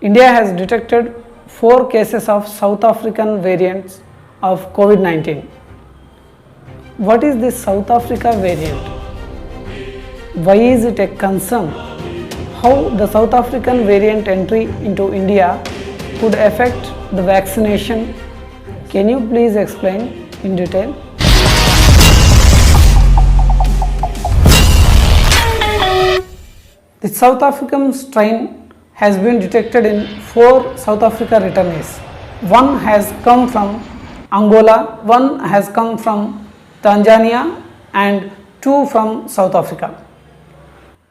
India has detected 4 cases of South African variants of COVID-19. What is this South Africa variant? Why is it a concern? How the South African variant entry into India could affect the vaccination? Can you please explain in detail? The South African strain has been detected in 4 South Africa returnees. One has come from Angola, one has come from Tanzania and 2 from South Africa.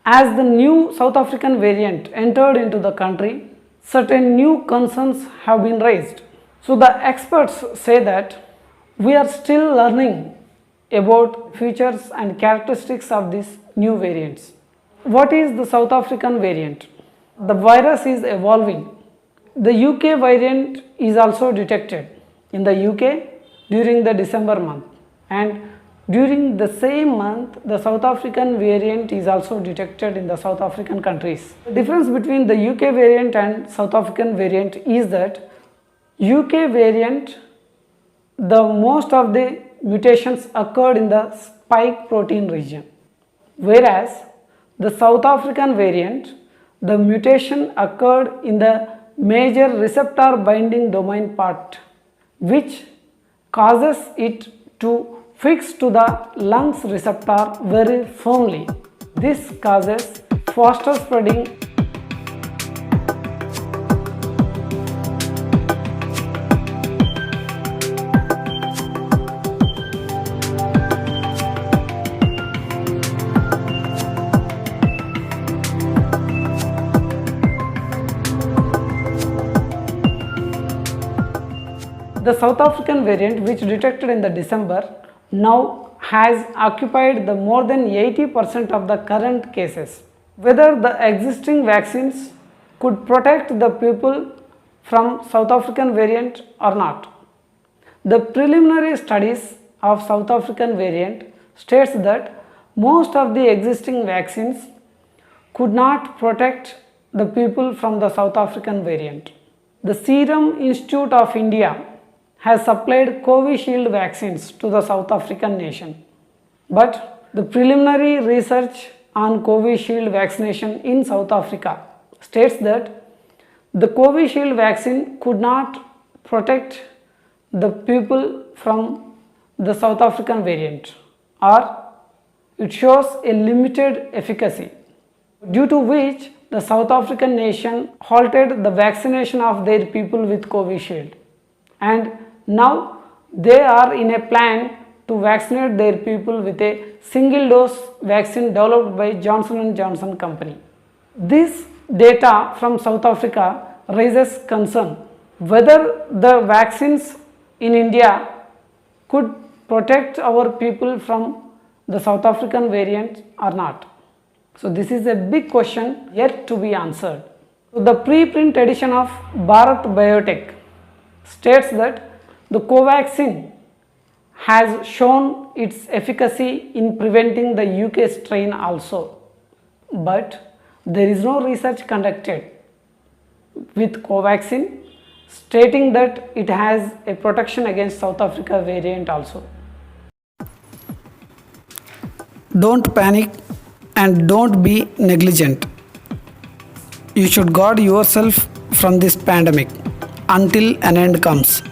As the new South African variant entered into the country, certain new concerns have been raised. So the experts say that we are still learning about features and characteristics of these new variants. What is the South African variant? The virus is evolving. The UK variant is also detected in the UK during the December month, and during the same month the South African variant is also detected in the South African countries. The difference between the UK variant and South African variant is that UK variant, the most of the mutations occurred in the spike protein region, whereas the South African variant, the mutation occurred in the major receptor binding domain part, which causes it to fix to the lungs receptor very firmly. This causes faster spreading. The South African variant, which detected in the December, now has occupied the more than 80% of the current cases. Whether the existing vaccines could protect the people from South African variant or not. The preliminary studies of South African variant states that most of the existing vaccines could not protect the people from the South African variant. The Serum Institute of India has supplied Covishield vaccines to the South African nation. But the preliminary research on Covishield vaccination in South Africa states that the Covishield vaccine could not protect the people from the South African variant, or it shows a limited efficacy, due to which the South African nation halted the vaccination of their people with Covishield, and now they are in a plan to vaccinate their people with a single dose vaccine developed by Johnson & Johnson company. This data from South Africa raises concern whether the vaccines in India could protect our people from the South African variant or not. So this is a big question yet to be answered. So the preprint edition of Bharat Biotech states that the Covaxin has shown its efficacy in preventing the UK strain also, but there is no research conducted with Covaxin stating that it has a protection against South Africa variant also. Don't panic and don't be negligent. You should guard yourself from this pandemic until an end comes.